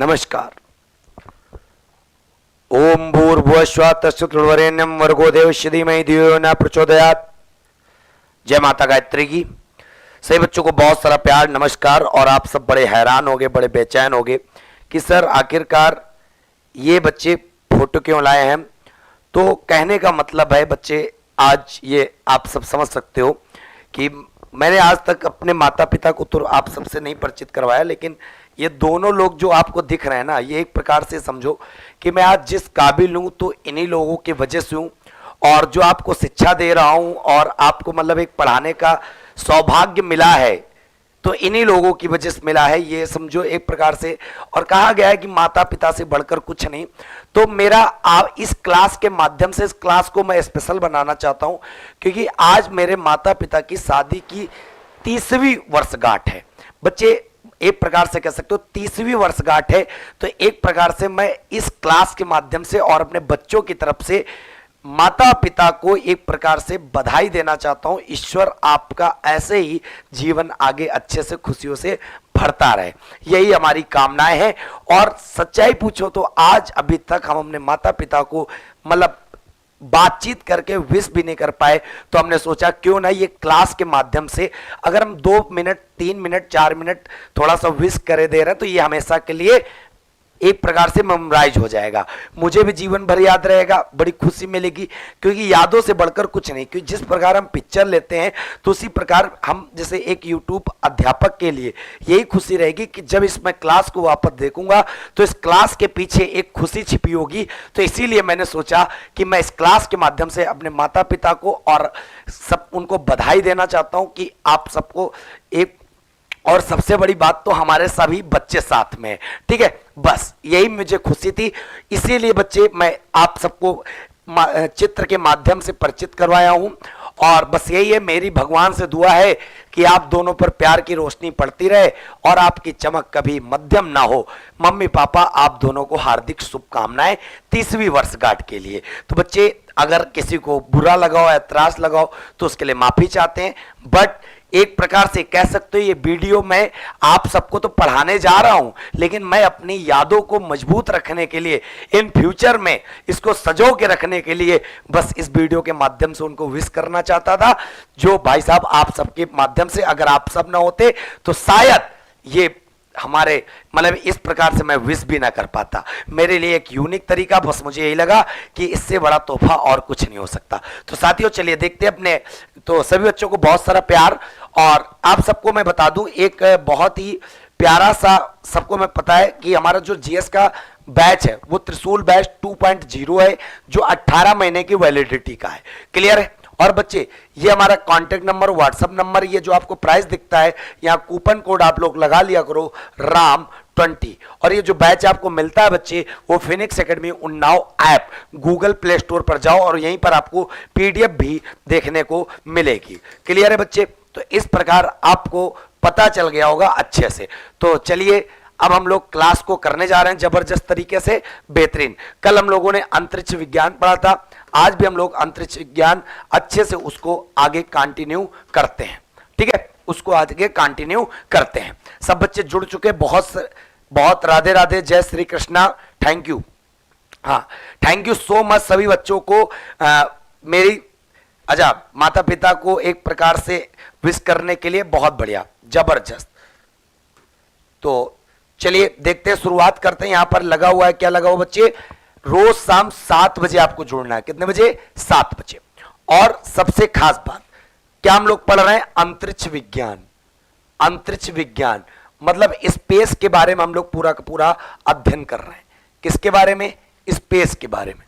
नमस्कार। ओम भूर्भुवस्सुः तत्सवितुर्वरेण्यं भर्गो देवस्य धीमहि धियो यो न प्रचोदयात्। जय माता गायत्री की। सभी बच्चों को बहुत सारा प्यार, नमस्कार। और आप सब बड़े हैरान होगे, बड़े बेचैन होगे कि सर आखिरकार ये बच्चे फोटो क्यों लाए हैं। तो कहने का मतलब है बच्चे, आज ये आप सब समझ सकते हो कि मैंने आज तक अपने माता पिता को तो आप सबसे नहीं परिचित करवाया, लेकिन ये दोनों लोग जो आपको दिख रहे हैं ना, ये एक प्रकार से समझो कि मैं आज जिस काबिल हूँ तो इन्हीं लोगों की वजह से हूँ। और जो आपको शिक्षा दे रहा हूँ और आपको मतलब एक पढ़ाने का सौभाग्य मिला है तो इन्हीं लोगों की वजह से मिला है, ये समझो एक प्रकार से। और कहा गया है कि माता पिता से बढ़कर कुछ नहीं। तो मेरा आप इस क्लास के माध्यम से इस क्लास को मैं स्पेशल बनाना चाहता हूं, क्योंकि आज मेरे माता पिता की शादी की 30वीं वर्षगांठ है। बच्चे एक प्रकार से कह सकते हो 30वीं वर्षगांठ है। तो एक प्रकार से मैं इस क्लास के माध्यम से और अपने बच्चों की तरफ से माता पिता को एक प्रकार से बधाई देना चाहता हूं। ईश्वर आपका ऐसे ही जीवन आगे अच्छे से खुशियों से भरता रहे, यही हमारी कामनाएं हैं। और सच्चाई पूछो तो आज अभी तक हम अपने माता पिता को मतलब बातचीत करके विश भी नहीं कर पाए। तो हमने सोचा क्यों ना ये क्लास के माध्यम से अगर हम 2 मिनट 3 मिनट 4 मिनट थोड़ा सा विश करे दे रहे हैं तो ये हमेशा के लिए एक प्रकार से मेमोराइज हो जाएगा, मुझे भी जीवन भर याद रहेगा, बड़ी खुशी मिलेगी। क्योंकि यादों से बढ़कर कुछ नहीं, क्योंकि जिस प्रकार हम पिक्चर लेते हैं तो उसी प्रकार हम जैसे एक यूट्यूब अध्यापक के लिए यही खुशी रहेगी कि जब इसमें क्लास को वापस देखूंगा तो इस क्लास के पीछे एक खुशी छिपी होगी। तो इसीलिए मैंने सोचा कि मैं इस क्लास के माध्यम से अपने माता पिता को और सब उनको बधाई देना चाहता हूं कि आप सबको एक, और सबसे बड़ी बात तो हमारे सभी बच्चे साथ में, ठीक है। बस यही मुझे खुशी थी, इसीलिए बच्चे मैं आप सबको चित्र के माध्यम से परिचित करवाया हूं। और बस यही है, मेरी भगवान से दुआ है कि आप दोनों पर प्यार की रोशनी पड़ती रहे और आपकी चमक कभी मध्यम ना हो। मम्मी पापा आप दोनों को हार्दिक शुभकामनाएं 30वीं वर्षगांठ के लिए। तो बच्चे अगर किसी को बुरा लगाओ, ऐतराज लगाओ तो उसके लिए माफी चाहते हैं। बट एक प्रकार से कह सकते हो ये वीडियो मैं आप सबको तो पढ़ाने जा रहा हूं, लेकिन मैं अपनी यादों को मजबूत रखने के लिए, इन फ्यूचर में इसको सजो के रखने के लिए बस इस वीडियो के माध्यम से उनको विश करना चाहता था। जो भाई साहब आप सबके माध्यम से अगर आप सब ना होते तो शायद ये हमारे मतलब इस प्रकार से मैं विश भी ना कर पाता। मेरे लिए एक यूनिक तरीका, बस मुझे यही लगा कि इससे बड़ा तोहफा और कुछ नहीं हो सकता। तो साथियों चलिए देखते हैं अपने, तो सभी बच्चों को बहुत सारा प्यार। और आप सबको मैं बता दूं एक बहुत ही प्यारा सा, सबको मैं पता है कि हमारा जो जीएस का बैच है वो त्रिशूल बैच 2.0 है, जो 18 महीने की वैलिडिटी का है। क्लियर है। और बच्चे ये हमारा कांटेक्ट नंबर, व्हाट्सएप नंबर, ये जो आपको प्राइस दिखता है यहाँ कूपन कोड आप लोग लगा लिया करो RAM20। और ये जो बैच आपको मिलता है बच्चे वो Phoenix academy Unnao app Google play store पर जाओ और यहीं पर आपको PDF भी देखने को मिलेगी। क्लियर है बच्चे। तो इस प्रकार आपको पता चल गया होगा अच्छे से। तो चलिए अब हम लोग क्लास को करने जा रहे हैं जबरदस्त तरीके से, बेहतरीन। कल हम लोगों ने अंतरिक्ष विज्ञान पढ़ा था, आज भी हम लोग अंतरिक्ष विज्ञान अच्छे से उसको आगे कंटिन्यू करते हैं, ठीक है। उसको आगे कंटिन्यू करते हैं। सब बच्चे जुड़ चुके, बहुत राधे राधे, जय श्री कृष्णा, थैंक यू। हाँ थैंक यू सो मच सभी बच्चों को। मेरी अच्छा माता पिता को एक प्रकार से विश करने के लिए बहुत बढ़िया, जबरदस्त। तो चलिए देखते हैं, शुरुआत करते हैं। यहां पर लगा हुआ है, क्या लगा हुआ बच्चे, रोज शाम 7 बजे आपको जुड़ना है। कितने बजे? 7 बजे। और सबसे खास बात, क्या हम लोग पढ़ रहे हैं? अंतरिक्ष विज्ञान। अंतरिक्ष विज्ञान मतलब स्पेस के बारे में हम लोग पूरा का पूरा अध्ययन कर रहे हैं। किसके बारे में? स्पेस के बारे में।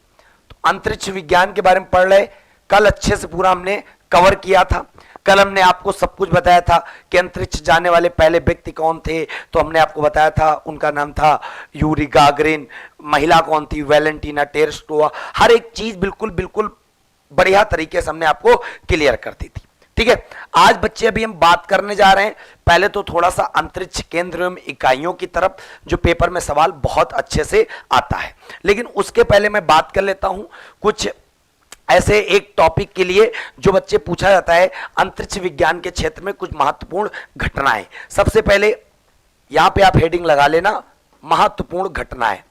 तो अंतरिक्ष विज्ञान के बारे में पढ़ रहे। कल अच्छे से पूरा हमने कवर किया था। कल हमने आपको सब कुछ बताया था कि अंतरिक्ष जाने वाले पहले व्यक्ति कौन थे। तो हमने आपको बताया था उनका नाम था यूरी गागरिन। महिला कौन थी? वैलेंटीना टेरेस्ट्रोवा। हर एक चीज बिल्कुल बिल्कुल बढ़िया तरीके से हमने आपको क्लियर कर दी थी, ठीक है। आज बच्चे अभी हम बात करने जा रहे हैं पहले तो थोड़ा सा अंतरिक्ष केंद्र एवं इकाइयों की तरफ, जो पेपर में सवाल बहुत अच्छे से आता है। लेकिन उसके पहले मैं बात कर लेता हूं कुछ ऐसे एक टॉपिक के लिए जो बच्चे पूछा जाता है अंतरिक्ष विज्ञान के क्षेत्र में कुछ महत्वपूर्ण घटनाएं। सबसे पहले यहां पे आप हेडिंग लगा लेना, महत्वपूर्ण घटनाएं,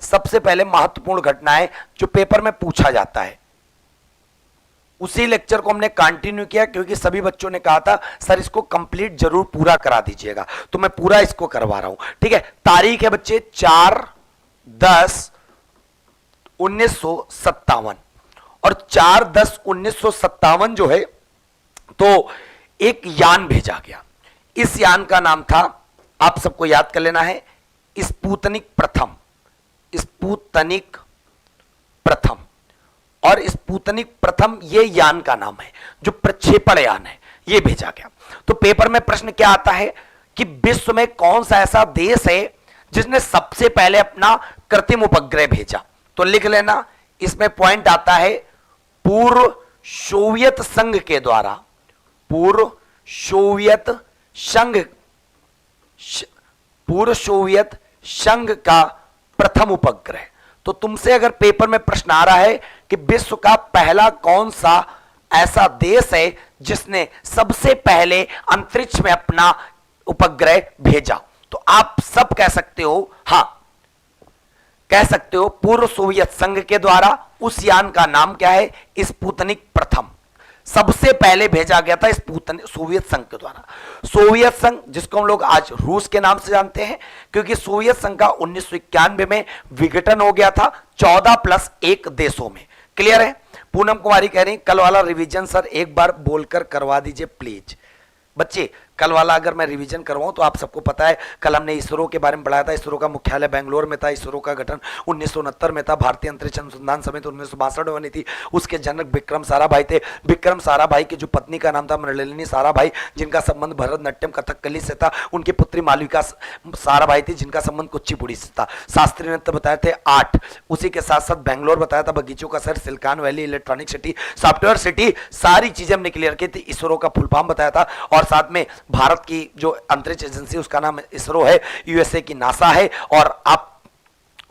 सबसे पहले महत्वपूर्ण घटनाएं जो पेपर में पूछा जाता है, उसी लेक्चर को हमने कंटिन्यू किया क्योंकि सभी बच्चों ने कहा था सर इसको कंप्लीट जरूर पूरा करा दीजिएगा, तो मैं पूरा इसको करवा रहा हूं। ठीक है, तारीख है बच्चे 4/10/1957 और 4/10/1957 जो है तो एक यान भेजा गया। इस यान का नाम था, आप सबको याद कर लेना है, स्पुतनिक प्रथम। स्पुतनिक प्रथम, और स्पुतनिक प्रथम ये यान का नाम है जो प्रक्षेपण यान है, ये भेजा गया। तो पेपर में प्रश्न क्या आता है कि विश्व में कौन सा ऐसा देश है जिसने सबसे पहले अपना कृत्रिम उपग्रह भेजा, तो लिख लेना। इसमें पॉइंट आता है पूर्व सोवियत संघ के द्वारा, पूर्व सोवियत संघ का प्रथम उपग्रह। तो तुमसे अगर पेपर में प्रश्न आ रहा है कि विश्व का पहला कौन सा ऐसा देश है जिसने सबसे पहले अंतरिक्ष में अपना उपग्रह भेजा, तो आप सब कह सकते हो, हां कह सकते हो पूर्व सोवियत संघ के द्वारा। उस यान का नाम क्या है? स्पुतनिक प्रथम। सबसे पहले भेजा गया था स्पुतनिक, सोवियत संघ के द्वारा। सोवियत संघ जिसको हम लोग आज रूस के नाम से जानते हैं, क्योंकि सोवियत संघ का 1991 में विघटन हो गया था 14+1 देशों में। क्लियर है? पूनम कुमारी कह रही कल वाला रिवीजन सर एक बार बोलकर करवा दीजिए प्लीज। बच्चे कल वाला अगर मैं रिवीजन करवाऊं तो आप सबको पता है कल हमने इसरो के बारे में पढ़ाया था। इसरो का मुख्यालय बेंगलोर में था, इसरो का गठन 1969 में था, भारतीय अंतरिक्ष अनुसंधान समिति 1962 में बनी थी। उसके जनक विक्रम साराभाई थे। विक्रम साराभाई की जो पत्नी का नाम था मृणालिनी साराभाई, जिनका संबंध भरतनाट्यम कथकली से था। उनकी पुत्री मालविका साराभाई थी जिनका संबंध कुचिपुड़ी से था। शास्त्रीय नृत्य बताए थे 8। उसी के साथ साथ बेंगलोर बताया था बगीचों का शहर, silicon valley, electronic city, software city, सारी चीजें हमने क्लियर की थी। इसरो का फुल फॉर्म बताया था, और साथ में भारत की जो अंतरिक्ष एजेंसी उसका नाम इसरो है, यूएसए की नासा है, और आप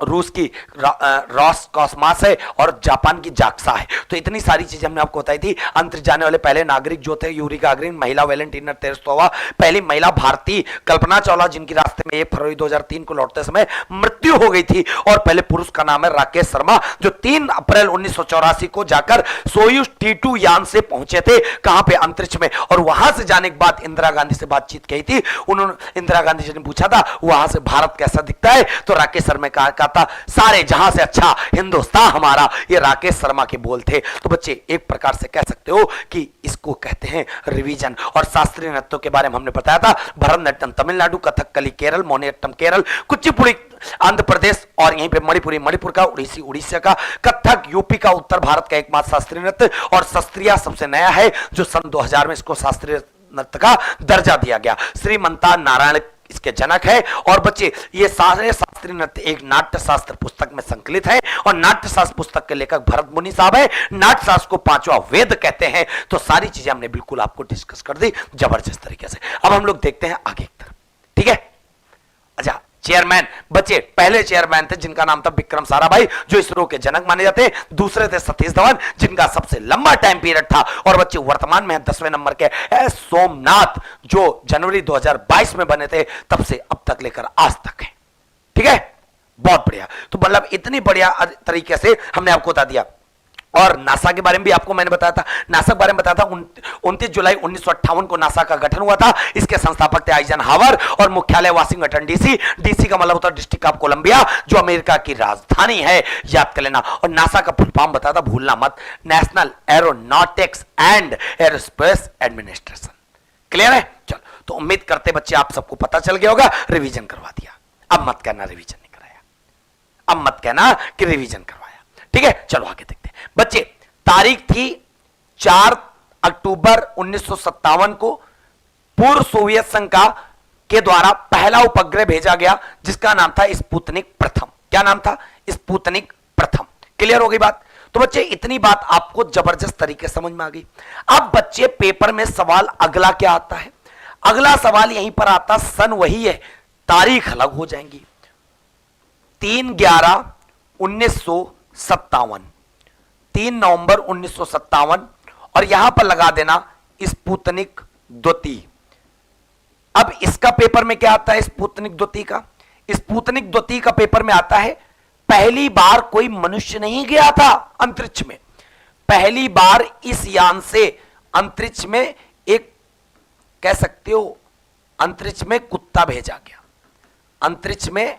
रूस की रॉसकॉस्मॉस है, और जापान की जाक्सा है। तो इतनी सारी चीजें हमने आपको बताई थी। अंतरिक्ष जाने वाले पहले नागरिक जो थे यूरी गागरिन, महिला वैलेंटीना तेरेस्कोवा, पहली महिला भारतीय कल्पना चावला जिनकी रास्ते में 1 फरवरी 2003 को लौटते समय मृत्यु हो गई थी, और पहले पुरुष का नाम है राकेश शर्मा जो 3 अप्रैल 1984 को जाकर सोयूज T2 यान से पहुंचे थे। कहां पे? अंतरिक्ष में। और वहां से जाने के बाद इंदिरा गांधी से बातचीत की थी। उन्होंने इंदिरा गांधी जी ने पूछा था वहां से भारत कैसा दिखता है, तो राकेश शर्मा का था सारे जहां से अच्छा हिंदुस्तान हमारा। ये राकेश शर्मा के बोल थे। तो बच्चे एक प्रकार से कह सकते हो कि इसको कहते हैं रिवीजन। और शास्त्रीय नृत्यों के बारे में हमने बताया था, भरतनाट्यम तमिलनाडु, कथकली केरल, मोहिनीअट्टम केरल, कुचिपुड़ी आंध्र प्रदेश, और यहीं पे मणिपुरी मणिपुर का, उड़ीसी उड़ीसा का, कथक यूपी का, उत्तर भारत का एकमात्र शास्त्रीय नृत्य। और शास्त्रीय सबसे नया है जो सन 2000 में इसको शास्त्रीय नृत्य का दर्जा दिया गया। श्रीमंता नारायण इसके जनक है। और बच्चे ये सारे शास्त्रीय नृत्य एक नाट्य शास्त्र पुस्तक में संकलित है, और नाट्य शास्त्र पुस्तक के लेखक भरत मुनि साहब है। नाट्य शास्त्र को 5वां वेद कहते हैं। तो सारी चीजें हमने बिल्कुल आपको डिस्कस कर दी जबरदस्त तरीके से। अब हम लोग देखते हैं आगे की तरफ। ठीक है, अच्छा चेयरमैन, बच्चे पहले चेयरमैन थे जिनका नाम था विक्रम साराभाई जो इसरो के जनक माने जाते हैं। दूसरे थे सतीश धवन जिनका सबसे लंबा टाइम पीरियड था। और बच्चे वर्तमान में 10वें नंबर के एस सोमनाथ जो जनवरी 2022 में बने थे, तब से अब तक लेकर आज तक है। ठीक है, बहुत बढ़िया। तो मतलब इतनी बढ़िया तरीके से हमने आपको बता दिया। और नासा के बारे में भी आपको मैंने बताया था। नासा के बारे में बताया था 29 जुलाई 1958 को नासा का गठन हुआ था। इसके संस्थापक थे आइजनहावर, और मुख्यालय वाशिंगटन डीसी। डीसी का मतलब होता है डिस्ट्रिक्ट ऑफ कोलंबिया जो अमेरिका की राजधानी है, याद कर लेना। और नासा का फुल फॉर्म बताया था, भूलना मत, national aeronautics and aerospace administration. Clear है? चलो, तो उम्मीद करते बच्चे आप सबको पता चल गया होगा। रिवीजन करवा दिया। अब मत कहना रिवीजन नहीं कराया, अब मत कहना कि रिवीजन करवाया। ठीक है, चलो आगे देखते हैं। बच्चे तारीख थी 4 अक्टूबर 1957 को पूर्व सोवियत संघ के द्वारा पहला उपग्रह भेजा गया जिसका नाम था स्पुतनिक प्रथम। क्या नाम था? स्पुतनिक प्रथम। क्लियर हो गई बात? तो बच्चे इतनी बात आपको जबरदस्त तरीके समझ में आ गई। अब बच्चे पेपर में सवाल अगला क्या आता है? अगला सवाल यहीं पर आता, सन वही है, तारीख अलग हो जाएंगी। 3/11/1957, 3 नवंबर 1957, और यहां पर लगा देना स्पुतनिक द्वितीय। अब इसका पेपर में क्या आता है? स्पुतनिक द्वितीय का स्पुतनिक द्वितीय का पेपर में आता है, पहली बार कोई मनुष्य नहीं गया था अंतरिक्ष में, पहली बार इस यान से अंतरिक्ष में एक, कह सकते हो अंतरिक्ष में कुत्ता भेजा गया, अंतरिक्ष में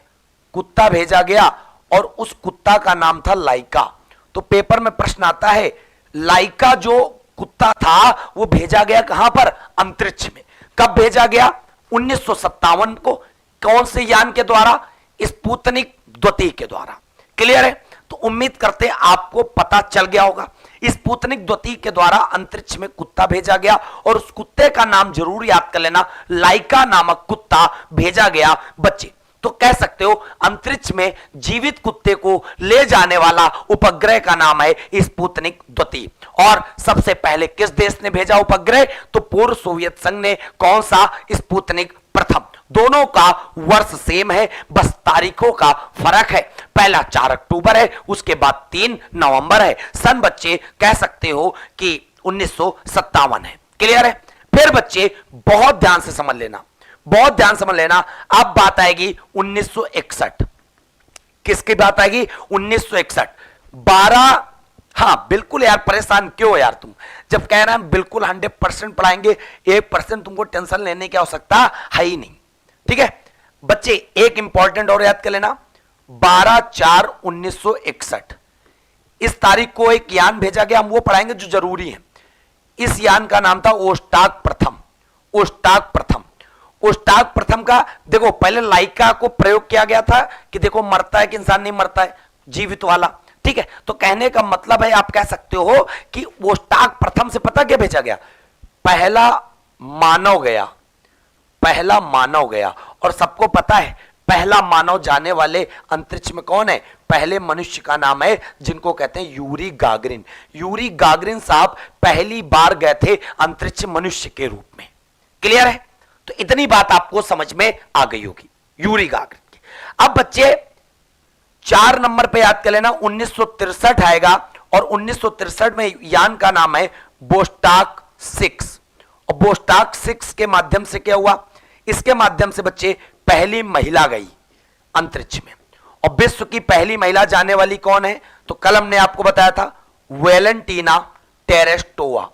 कुत्ता भेजा गया और उस कुत्ता का नाम था लाइका। तो पेपर में प्रश्न आता है, लाइका जो कुत्ता था वो भेजा गया कहां पर? अंतरिक्ष में। कब भेजा गया? 1957 को। कौन से यान के द्वारा? स्पुतनिक द्वितीय के द्वारा। क्लियर है? तो उम्मीद करते हैं आपको पता चल गया होगा। स्पुतनिक द्वितीय के द्वारा अंतरिक्ष में कुत्ता भेजा गया और उस कुत्ते का नाम जरूर याद कर लेना, लाइका नामक कुत्ता भेजा गया बच्चे। तो कह सकते हो अंतरिक्ष में जीवित कुत्ते को ले जाने वाला उपग्रह का नाम है स्पुतनिक द्वितीय। और सबसे पहले किस देश ने भेजा उपग्रह? तो पूर्व सोवियत संघ ने। कौन सा? स्पुतनिक प्रथम। दोनों का वर्ष सेम है, बस तारीखों का फर्क है। पहला 4 अक्टूबर है, उसके बाद 3 नवंबर है। सन बच्चे कह सकते हो कि 1957 है। क्लियर है? फिर बच्चे बहुत ध्यान से समझ लेना, बहुत ध्यान समझ लेना। अब बात आएगी 1961। किसकी बात आएगी? 1961। 12, हाँ बिल्कुल यार, परेशान क्यों हो यार तुम? जब कह रहे हैं बिल्कुल 100% पढ़ाएंगे, 1% तुमको टेंशन लेने की आवश्यकता है ही नहीं। ठीक है बच्चे, एक इंपॉर्टेंट और याद कर लेना, 12/4/1961 इस तारीख को एक यान भेजा गया, हम वो पढ़ाएंगे जो जरूरी है। इस यान का नाम था ओस्टाक प्रथम। ओस्टाक प्रथम, ओस्टाक प्रथम का देखो, पहले लाइका को प्रयोग किया गया था कि देखो मरता है कि इंसान नहीं मरता है, जीवित वाला। ठीक है, तो कहने का मतलब है, आप कह सकते हो कि ओस्टाक प्रथम से पता क्या भेजा गया? पहला मानव गया, पहला मानव गया। और सबको पता है पहला मानव जाने वाले अंतरिक्ष में कौन है? पहले मनुष्य का नाम है जिनको कहते हैं यूरी गागरिन। यूरी गागरिन साहब पहली बार गए थे अंतरिक्ष मनुष्य के रूप में। क्लियर है? तो इतनी बात आपको समझ में आ गई होगी यूरी गागरिन की। अब बच्चे 4 नंबर पे याद कर लेना, 1963 आएगा और 1963 में यान का नाम है बोस्टाक 6। और बोस्टाक 6 के माध्यम से क्या हुआ? इसके माध्यम से बच्चे पहली महिला गई अंतरिक्ष में। और विश्व की पहली महिला जाने वाली कौन है? तो कल हमने आपको बताया था वेलेंटीना टेरेस्टोवा।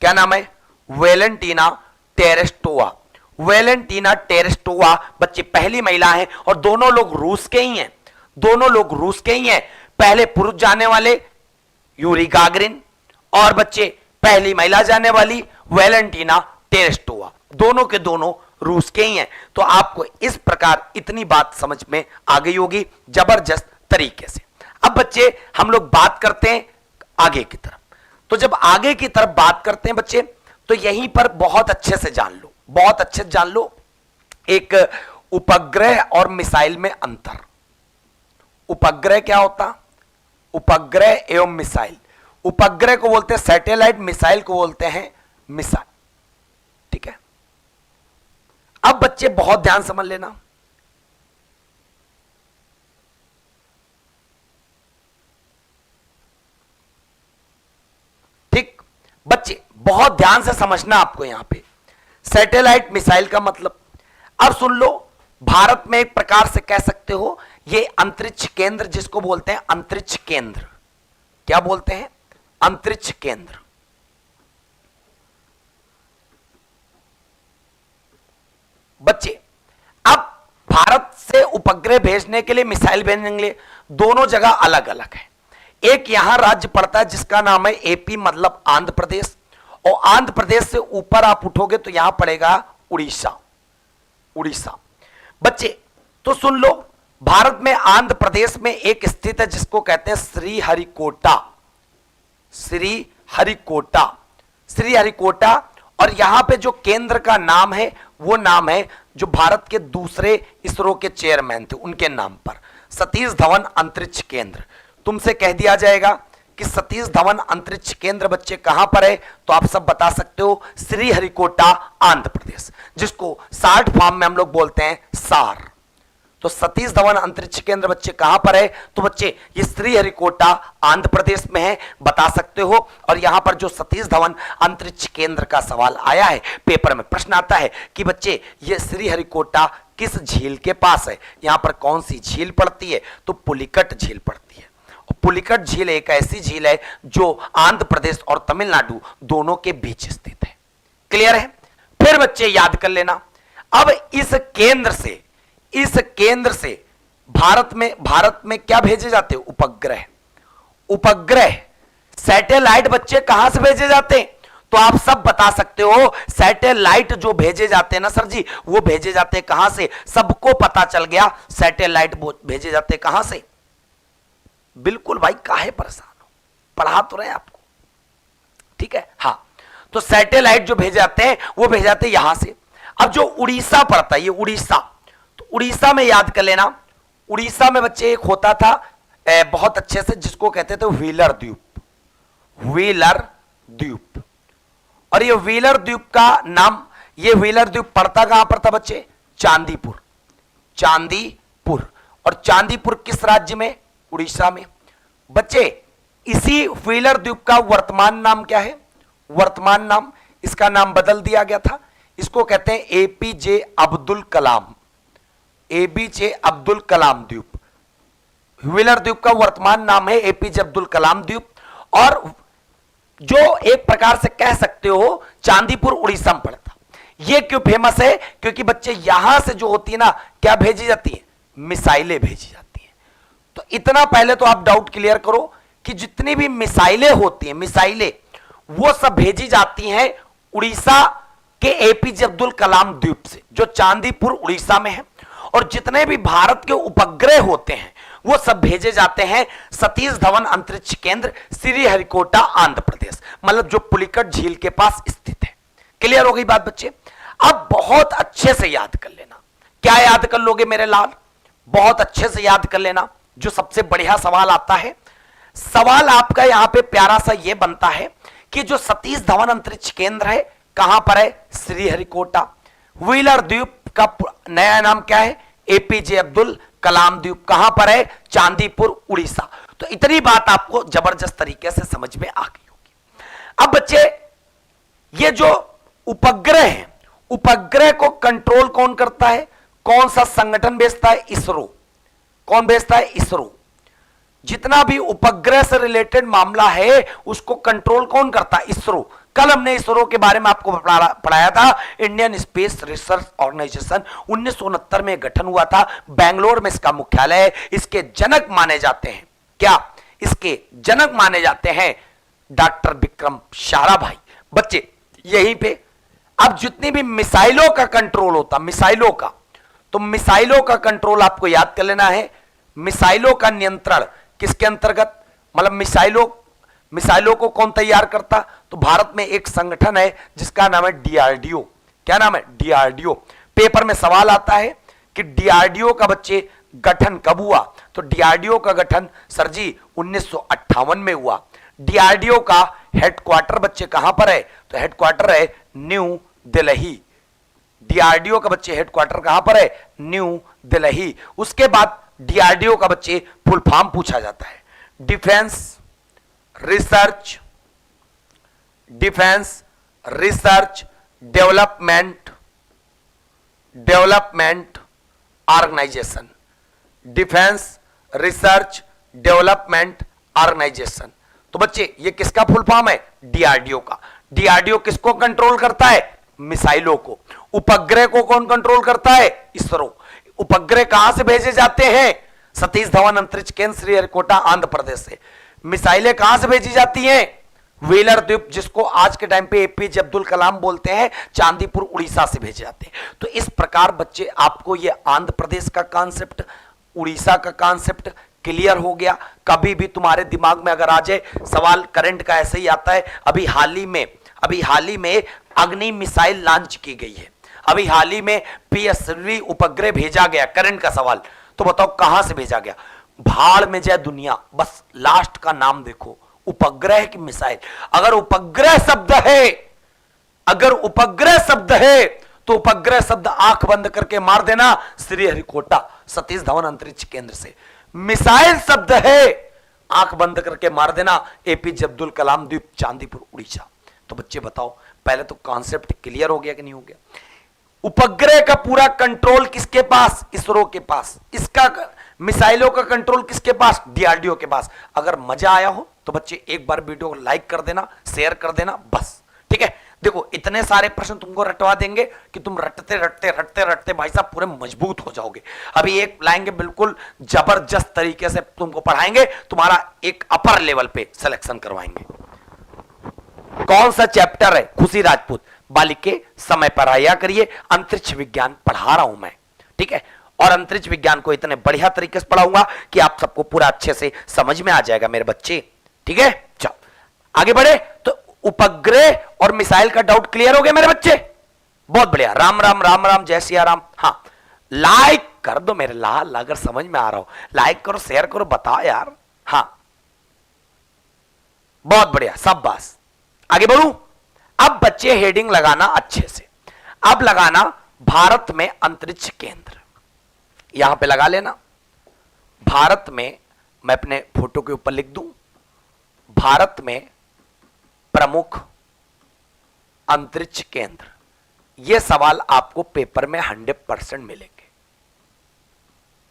क्या नाम है? वेलेंटीना टेरेस्टोवा। वेलेंटीना टेरेस्टोवा बच्चे पहली महिला है और दोनों लोग रूस के ही हैं, दोनों लोग रूस के ही हैं। पहले पुरुष जाने वाले यूरी गागरिन और बच्चे पहली महिला जाने वाली वेलेंटीना टेरेस्टोवा, दोनों के दोनों रूस के ही हैं। तो आपको इस प्रकार इतनी बात समझ में आ गई होगी जबरदस्त तरीके से। अब बच्चे हम लोग बात करते हैं आगे की तरफ। तो जब आगे की तरफ बात करते हैं बच्चे, तो यहीं पर बहुत अच्छे से जान लो, बहुत अच्छे से जान लो एक उपग्रह और मिसाइल में अंतर। उपग्रह क्या होता? उपग्रह एवं मिसाइल। उपग्रह को बोलते हैं सैटेलाइट, मिसाइल को बोलते हैं मिसाइल। ठीक है, अब बच्चे बहुत ध्यान समझ लेना। ठीक बच्चे, बहुत ध्यान से समझना आपको यहां पे सैटेलाइट मिसाइल का मतलब। अब सुन लो, भारत में एक प्रकार से कह सकते हो ये अंतरिक्ष केंद्र, जिसको बोलते हैं अंतरिक्ष केंद्र। क्या बोलते हैं? अंतरिक्ष केंद्र। बच्चे अब भारत से उपग्रह भेजने के लिए, मिसाइल भेजने के लिए दोनों जगह अलग अलग है। एक यहां राज्य पड़ता है जिसका नाम है एपी, मतलब आंध्र प्रदेश। और आंध्र प्रदेश से ऊपर आप उठोगे तो यहां पड़ेगा उड़ीसा। उड़ीसा बच्चे तो सुन लो, भारत में आंध्र प्रदेश में एक स्थित है जिसको कहते हैं श्रीहरिकोटा। श्रीहरिकोटा, श्रीहरिकोटा। और यहां पे जो केंद्र का नाम है वो नाम है जो भारत के दूसरे इसरो के चेयरमैन थे उनके नाम पर, सतीश धवन अंतरिक्ष केंद्र। तुमसे कह दिया जाएगा कि सतीश धवन अंतरिक्ष केंद्र बच्चे कहां पर है, तो आप सब बता सकते हो श्रीहरिकोटा आंध्र प्रदेश, जिसको शार्ट फॉर्म में हम लोग बोलते हैं सार। तो सतीश धवन अंतरिक्ष केंद्र बच्चे कहां पर है? तो बच्चे ये श्रीहरिकोटा आंध्र प्रदेश में है, बता सकते हो। और यहां पर जो सतीश धवन अंतरिक्ष केंद्र का सवाल आया है, पेपर में प्रश्न आता है कि बच्चे ये श्रीहरिकोटा किस झील के पास है? यहां पर कौन सी झील पड़ती है? तो पुलिकट झील पड़ती है। पुलिकट झील एक ऐसी झील है जो आंध्र प्रदेश और तमिलनाडु दोनों के बीच स्थित है। क्लियर है? फिर बच्चे याद कर लेना, अब इस केंद्र से भारत में क्या भेजे जाते हैं? उपग्रह सैटेलाइट बच्चे कहां से भेजे जाते हैं? तो आप सब बता सकते हो, सैटेलाइट जो भेजे जाते हैं ना सर जी, वो भेजे जाते हैं कहां से? सबको पता चल गया, सैटेलाइट भेजे जाते हैं कहां से? बिल्कुल भाई, काहे परेशान हो, पढ़ा तो रहे आपको, ठीक है। हां, तो सैटेलाइट जो भेजे जाते हैं वो भेजे जाते हैं यहां से। अब जो उड़ीसा पड़ता है, ये उड़ीसा, तो उड़ीसा में याद कर लेना, उड़ीसा में बच्चे एक होता था बहुत अच्छे से, जिसको कहते थे व्हीलर द्वीप। और ये व्हीलर द्वीप का नाम, ये व्हीलर द्वीप पड़ता कहां पर था बच्चे? चांदीपुर। और चांदीपुर किस राज्य में? उड़ीसा में। बच्चे इसी व्हीलर द्वीप का वर्तमान नाम क्या है? वर्तमान नाम, इसका नाम बदल दिया गया था, इसको कहते हैं एपीजे अब्दुल कलाम द्वीप। व्हीलर द्वीप का वर्तमान नाम है एपीजे अब्दुल कलाम द्वीप। और जो एक प्रकार से कह सकते हो चांदीपुर उड़ीसा में पड़ता। ये क्यों फेमस है? क्योंकि बच्चे यहां से जो होती है ना, क्या भेजी जाती है? मिसाइलें भेजी जाती हैं। तो इतना पहले तो आप डाउट क्लियर करो कि जितनी भी मिसाइलें होती हैं, मिसाइलें वो सब भेजी जाती हैं उड़ीसा के एपीजे अब्दुल कलाम द्वीप से, जो चांदीपुर उड़ीसा में है। और जितने भी भारत के उपग्रह होते हैं वो सब भेजे जाते हैं सतीश धवन अंतरिक्ष केंद्र, श्रीहरिकोटा, आंध्र प्रदेश, मतलब जो पुलिकट झील के पास स्थित है। क्लियर हो गई बात बच्चे? अब बहुत अच्छे से याद कर लेना। क्या याद कर लोगे मेरे लाल? बहुत अच्छे से याद कर लेना। जो सबसे बढ़िया सवाल आता है, सवाल आपका यहां पे प्यारा सा यह बनता है कि जो सतीश धवन अंतरिक्ष केंद्र है कहां पर है? श्रीहरिकोटा। व्हीलर द्वीप का नया नाम क्या है? एपीजे अब्दुल कलाम द्वीप। कहां पर है? चांदीपुर, उड़ीसा। तो इतनी बात आपको जबरदस्त तरीके से समझ में आ गई होगी। अब बच्चे, ये जो उपग्रह है, उपग्रह को कंट्रोल कौन करता है? कौन सा संगठन भेजता है? इसरो। कौन भेजता है? इसरो। जितना भी उपग्रह से रिलेटेड मामला है उसको कंट्रोल कौन करता है? इसरो। कल हमने इसरो के बारे में आपको पढ़ाया था। इंडियन स्पेस रिसर्च ऑर्गेनाइजेशन 1969 में गठन हुआ था, बेंगलोर में इसका मुख्यालय है। इसके जनक माने जाते हैं, क्या इसके जनक माने जाते हैं? डॉक्टर विक्रम साराभाई। बच्चे यहीं पे अब जितनी भी मिसाइलों का कंट्रोल होता, मिसाइलों का, तो मिसाइलों का कंट्रोल आपको याद कर लेना है। मिसाइलों का नियंत्रण किसके अंतर्गत? मतलब मिसाइलों को कौन तैयार करता? तो भारत में एक संगठन है जिसका नाम है डीआरडीओ। क्या नाम है? डीआरडीओ। पेपर में सवाल आता है कि डीआरडीओ का बच्चे गठन कब हुआ? तो डीआरडीओ का गठन सर जी 1958 में हुआ। डीआरडीओ का हेडक्वार्टर बच्चे कहां पर है? तो हेडक्वार्टर है न्यू दिल्ली। डीआरडीओ का बच्चे हेडक्वार्टर कहां पर है? न्यू दिल्ली। उसके बाद डीआरडीओ का बच्चे फुल फॉर्म पूछा जाता है, defence research development organisation. Defence research development organisation. तो बच्चे ये किसका फुल फॉर्म है? डीआरडीओ का। डीआरडीओ किसको कंट्रोल करता है? मिसाइलों को। उपग्रह को कौन कंट्रोल करता है? इसरो। उपग्रह कहां से भेजे जाते हैं? सतीश धवन अंतरिक्ष केंद्र, श्रीहरिकोटा, आंध्र प्रदेश से। मिसाइलें कहां से भेजी जाती हैं? व्हीलर द्वीप, जिसको आज के टाइम पे एपीजे अब्दुल कलाम बोलते हैं, चांदीपुर, उड़ीसा से भेजे जाते हैं। तो इस प्रकार बच्चे आपको ये आंध्र प्रदेश का कॉन्सेप्ट, उड़ीसा का कॉन्सेप्ट क्लियर हो गया। कभी भी तुम्हारे दिमाग में अगर आ जाए सवाल, करंट का ऐसे ही आता है। अभी हाल ही में अग्नि मिसाइल लॉन्च की गई है। अभी हाल ही में पीएसएलवी उपग्रह भेजा गया। करंट का सवाल, तो बताओ कहां से भेजा गया? भाड़ में जाए दुनिया, बस लास्ट का नाम देखो, उपग्रह की मिसाइल। अगर उपग्रह शब्द है तो उपग्रह शब्द आंख बंद करके मार देना, श्रीहरिकोटा, सतीश धवन अंतरिक्ष केंद्र से। मिसाइल शब्द है, आंख बंद करके मार देना, एपीजे अब्दुल कलाम द्वीप, चांदीपुर, उड़ीसा। तो बच्चे बताओ, पहले तो कॉन्सेप्ट क्लियर हो गया कि नहीं हो गया? उपग्रह का पूरा कंट्रोल किसके पास? इसरो के पास। इसका मिसाइलों का कंट्रोल किसके पास? डीआरडीओ के पास। अगर मजा आया हो तो बच्चे एक बार वीडियो को लाइक कर देना, शेयर कर देना, बस। ठीक है, देखो इतने सारे प्रश्न तुमको रटवा देंगे कि तुम रटते रटते रटते रटते भाई साहब पूरे मजबूत हो जाओगे। अभी एक लाएंगे बिल्कुल जबरदस्त तरीके से तुमको पढ़ाएंगे, तुम्हारा एक अपर लेवल पे सिलेक्शन करवाएंगे। कौन सा चैप्टर है? खुशी राजपूत। बालिके समय पर आया करिए, अंतरिक्ष विज्ञान पढ़ा रहा हूं मैं। ठीक है, और अंतरिक्ष विज्ञान को इतने बढ़िया तरीके से पढ़ाऊंगा कि आप सबको पूरा अच्छे से समझ में आ जाएगा मेरे बच्चे। ठीक है, चलो आगे बढ़े। तो उपग्रह और मिसाइल का डाउट क्लियर हो गया मेरे बच्चे? बहुत बढ़िया। राम राम राम राम, जय सिया राम। हाँ, लाइक कर दो मेरे लाल, अगर समझ में आ रहा हो लाइक करो, शेयर करो, बताओ यार। हाँ, बहुत बढ़िया, सब बस। आगे बढ़ू। अब बच्चे हेडिंग लगाना अच्छे से। अब लगाना भारत में अंतरिक्ष केंद्र, यहां पे लगा लेना। भारत में, मैं अपने फोटो के ऊपर लिख दूं, भारत में प्रमुख अंतरिक्ष केंद्र। यह सवाल आपको पेपर में 100% मिलेंगे।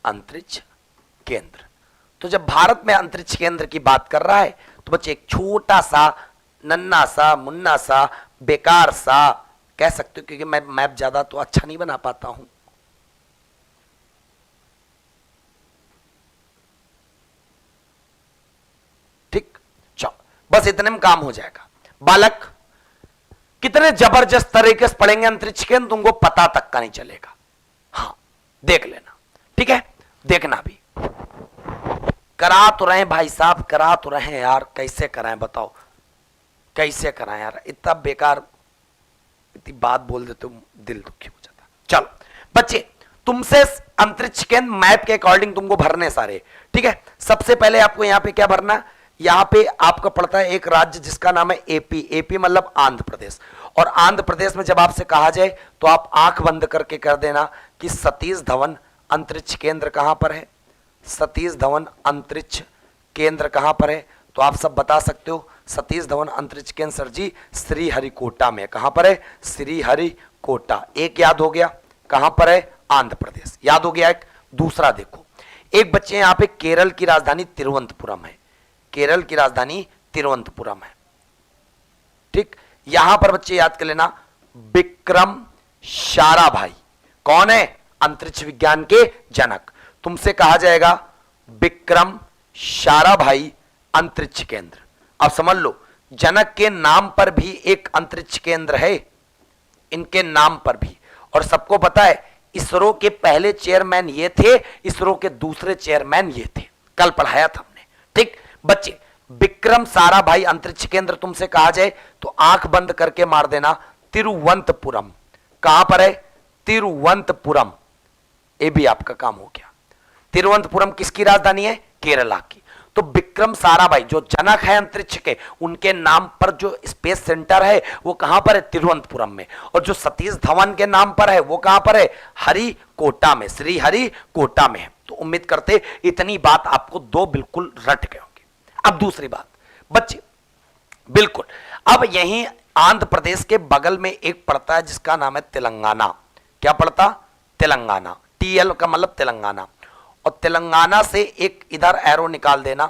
अंतरिक्ष केंद्र, तो जब भारत में अंतरिक्ष केंद्र की बात कर रहा है तो बच्चे एक छोटा सा नन्ना सा मुन्ना सा बेकार सा कह सकते हो, क्योंकि मैं मैप ज्यादा तो अच्छा नहीं बना पाता हूं। ठीक, चलो बस इतने में काम हो जाएगा। बालक कितने जबरदस्त तरीके से पढ़ेंगे अंतरिक्ष केंद्र, तुमको पता तक का नहीं चलेगा। हाँ, देख लेना। ठीक है, देखना भी। करा तो रहे भाई साहब, करा तो रहे यार, कैसे कराएं बताओ, कैसे कराएं यार? इतना बेकार इतनी बात बोल देते हो, दिल दुखी हो जाता। चलो बच्चे, तुमसे अंतरिक्ष केंद्र मैप के अकॉर्डिंग तुमको भरने सारे। ठीक है, सबसे पहले आपको यहां पे क्या भरना? यहां पे आपका पड़ता है एक राज्य जिसका नाम है एपी। एपी मतलब आंध्र प्रदेश। और आंध्र प्रदेश में जब आपसे कहा जाए तो आप आंख बंद करके कर देना कि सतीश धवन अंतरिक्ष केंद्र कहां पर है। सतीश धवन अंतरिक्ष केंद्र कहां पर है? तो आप सब बता सकते हो, सतीश धवन अंतरिक्ष केंद्र सर जी श्रीहरिकोटा में। कहां पर है? श्रीहरिकोटा। एक याद हो गया, कहां पर है? आंध्र प्रदेश। याद हो गया एक। दूसरा देखो, एक बच्चे यहां पे केरल की राजधानी तिरुवनंतपुरम है। केरल की राजधानी तिरुवनंतपुरम है। ठीक, यहां पर बच्चे याद कर लेना विक्रम साराभाई। कौन है? अंतरिक्ष विज्ञान के जनक। तुमसे कहा जाएगा विक्रम साराभाई अंतरिक्ष केंद्र। अब समझ लो, जनक के नाम पर भी एक अंतरिक्ष केंद्र है, इनके नाम पर भी। और सबको पता है इसरो के पहले चेयरमैन ये थे, इसरो के दूसरे चेयरमैन ये थे, कल पढ़ाया था हमने। ठीक बच्चे, विक्रम साराभाई अंतरिक्ष केंद्र तुमसे कहा जाए तो आंख बंद करके मार देना तिरुवनंतपुरम। कहां पर है? तिरुवनंतपुरम। ये भी आपका काम हो गया। तिरुवनंतपुरम किसकी राजधानी है? केरला की। तो विक्रम साराभाई जो जनक है अंतरिक्ष के, उनके नाम पर जो स्पेस सेंटर है वो कहां पर है? तिरुवनंतपुरम में। और जो सतीश धवन के नाम पर है वो कहां पर है? हरिकोटा में, श्री हरिकोटा में है। तो उम्मीद करते इतनी बात आपको दो बिल्कुल रट गए होंगे। अब दूसरी बात बच्चे, बिल्कुल अब यहीं आंध्र प्रदेश के बगल में एक पड़ता है जिसका नाम है तेलंगाना। क्या पड़ता? तेलंगाना। टीएल का मतलब तेलंगाना। और तेलंगाना से एक इधर एरो निकाल देना।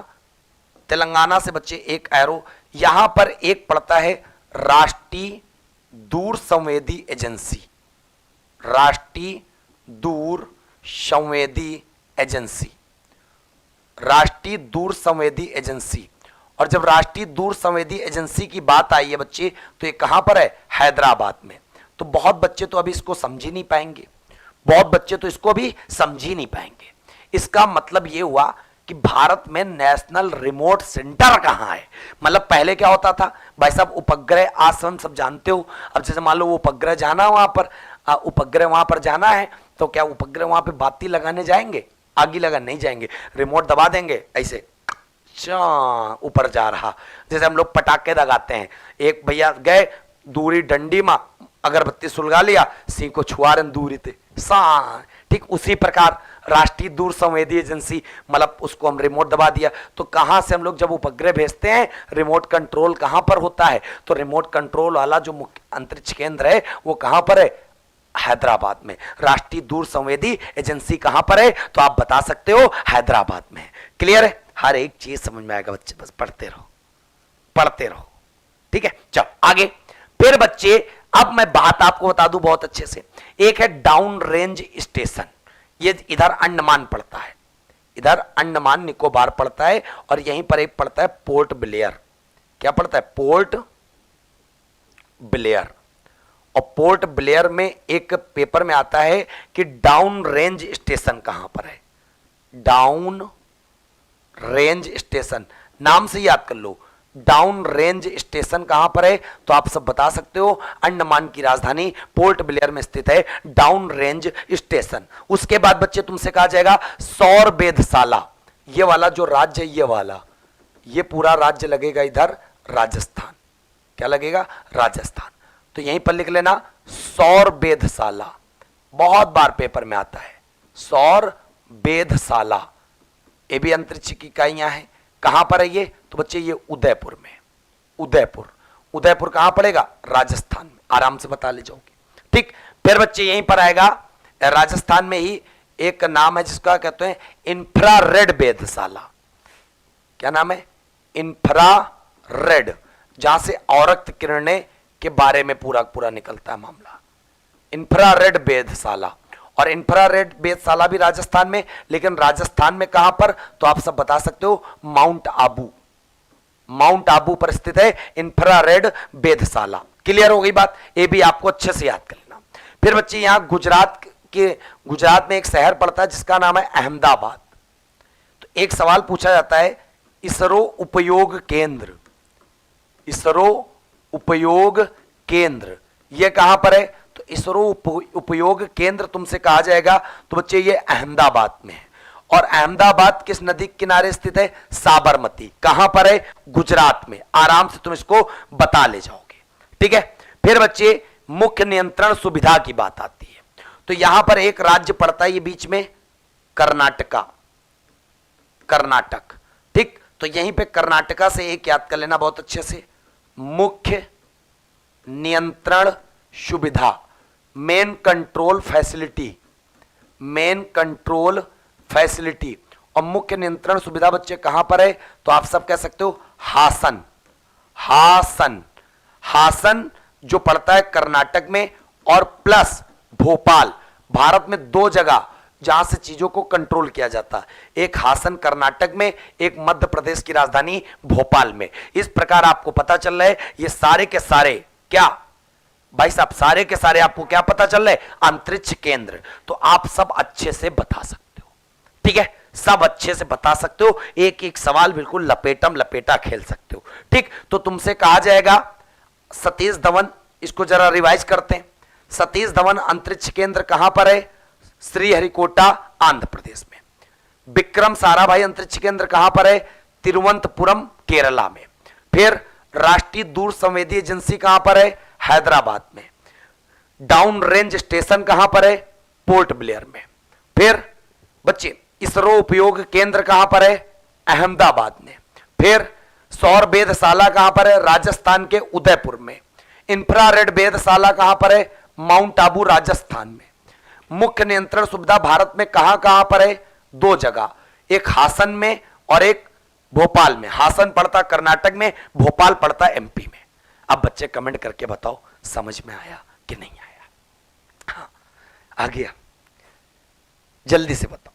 तेलंगाना से बच्चे एक एरो, यहां पर एक पड़ता है राष्ट्रीय दूर संवेदी एजेंसी। राष्ट्रीय दूर संवेदी एजेंसी। राष्ट्रीय दूर संवेदी एजेंसी। और जब राष्ट्रीय दूर संवेदी एजेंसी की बात आई है बच्चे, तो ये कहां पर है? हैदराबाद में। तो बहुत बच्चे तो अभी इसको समझ ही नहीं पाएंगे, बहुत बच्चे तो इसको भी समझ ही नहीं पाएंगे। इसका मतलब ये हुआ कि भारत में नेशनल रिमोट सेंटर कहां है। मतलब पहले क्या होता था भाई साहब, उपग्रह आसन सब जानते हो। अब जैसे मान लो उपग्रह जाना, वहां पर उपग्रह वहां पर जाना है, तो क्या उपग्रह वहां पे बाती लगाने जाएंगे? आगी लगा नहीं जाएंगे, रिमोट दबा देंगे, ऐसे ऊपर जा रहा। जैसे हम लोग पटाखे लगाते हैं, एक भैया गए दूरी डंडी में अगरबत्ती सुलगा लिया, सिंह को छुआ रहे दूरी थे सा। ठीक उसी प्रकार राष्ट्रीय दूर संवेदी एजेंसी, मतलब उसको हम रिमोट दबा दिया। तो कहां से हम लोग जब उपग्रह भेजते हैं, रिमोट कंट्रोल कहां पर होता है? तो रिमोट कंट्रोल वाला जो मुख्य अंतरिक्ष केंद्र है वो कहां पर है? हैदराबाद में। राष्ट्रीय दूर संवेदी एजेंसी कहां पर है? तो आप बता सकते हो हैदराबाद में है। क्लियर है? हर एक चीज समझ में आएगा बच्चे, बस पढ़ते रहो पढ़ते रहो। ठीक है, चलो आगे। फिर बच्चे अब मैं बात आपको बता दूं बहुत अच्छे से। एक है डाउन रेंज स्टेशन, ये इधर अंडमान पड़ता है, इधर अंडमान निकोबार पड़ता है, और यहीं पर एक पड़ता है पोर्ट ब्लेयर। क्या पड़ता है? Port Blair. और पोर्ट ब्लेयर में एक पेपर में आता है कि डाउन रेंज स्टेशन कहां पर है। डाउन रेंज स्टेशन, नाम से याद कर लो, डाउन रेंज स्टेशन कहां पर है? तो आप सब बता सकते हो अंडमान की राजधानी पोर्ट ब्लेयर में स्थित है डाउन रेंज स्टेशन। उसके बाद बच्चे तुमसे कहा जाएगा सौर वेधशाला। ये वाला जो राज्य है, ये वाला, ये पूरा राज्य लगेगा इधर राजस्थान। क्या लगेगा? राजस्थान। तो यहीं पर लिख लेना सौर वेधशाला, बहुत बार पेपर में आता है सौर वेधशाला। ये भी अंतरिक्ष की इकाइयां हैं। कहां पर है ये? तो बच्चे ये उदयपुर में। उदयपुर, उदयपुर कहां पड़ेगा? राजस्थान में। आराम से बता ले जाओगे। ठीक, फिर बच्चे यहीं पर आएगा राजस्थान में ही एक नाम है जिसका कहते हैं इंफ्रारेड वेधशाला। क्या नाम है? इंफ्रारेड, जहां से औरक्त किरणें के बारे में पूरा पूरा निकलता है मामला। इंफ्रारेड वेधशाला, और इंफ्रारेड वेधशाला भी राजस्थान में, लेकिन राजस्थान में कहां पर? तो आप सब बता सकते हो माउंट आबू। माउंट आबू पर स्थित है इंफ्रारेड वेधशाला। क्लियर हो गई बात? ये भी आपको अच्छे से याद कर लेना। फिर बच्चे यहां गुजरात में एक शहर पड़ता है जिसका नाम है अहमदाबाद। तो एक सवाल पूछा जाता है, इसरो उपयोग केंद्र, इसरो उपयोग केंद्र यह कहां पर है? तो इसरो उपयोग केंद्र तुमसे कहा जाएगा तो बच्चे ये अहमदाबाद में है। और अहमदाबाद किस नदी के किनारे स्थित है? साबरमती। कहां पर है? गुजरात में। आराम से तुम इसको बता ले जाओगे। ठीक है, फिर बच्चे मुख्य नियंत्रण सुविधा की बात आती है। तो यहां पर एक राज्य पड़ता है ये बीच में, कर्नाटका, कर्नाटक। ठीक, तो यहीं पे कर्नाटका से एक याद कर लेना बहुत अच्छे से, मुख्य नियंत्रण सुविधा, main control facility, main control facility. और मुख्य नियंत्रण सुविधा बच्चे कहां पर है? तो आप सब कह सकते हो हासन। हासन, हासन जो पड़ता है कर्नाटक में, और प्लस भोपाल। भारत में दो जगह जहां से चीजों को कंट्रोल किया जाता है, एक हासन कर्नाटक में, एक मध्य प्रदेश की राजधानी भोपाल में। इस प्रकार आपको पता चल रहा है ये सारे के सारे, क्या भाई साहब, सारे के सारे आपको क्या पता चल रहा है? अंतरिक्ष केंद्र। तो आप सब अच्छे से बता सकते हो। ठीक है, सब अच्छे से बता सकते हो, एक एक सवाल बिल्कुल लपेटम लपेटा खेल सकते हो। ठीक, तो तुमसे कहा जाएगा सतीश धवन, इसको जरा रिवाइज करते हैं। सतीश धवन अंतरिक्ष केंद्र कहां पर है? श्रीहरिकोटा, आंध्र प्रदेश में। विक्रम साराभाई अंतरिक्ष केंद्र कहां पर है? तिरुवनंतपुरम, केरला में। फिर राष्ट्रीय दूर संवेदी एजेंसी कहां पर है? हैदराबाद में। डाउन रेंज स्टेशन कहां पर है? पोर्ट ब्लेयर में। फिर बच्चे इसरो उपयोग केंद्र कहां पर है? अहमदाबाद में। फिर सौर वेधशाला कहां पर है? राजस्थान के उदयपुर में। इंफ्रारेड वेधशाला कहां पर है? माउंट आबू, राजस्थान में। मुख्य नियंत्रण सुविधा भारत में कहां कहां पर है? दो जगह, एक हासन में और एक भोपाल में। हासन पड़ता कर्नाटक में, भोपाल पड़ता एमपी में। अब बच्चे कमेंट करके बताओ समझ में आया कि नहीं आया? हाँ, आ गया? जल्दी से बताओ,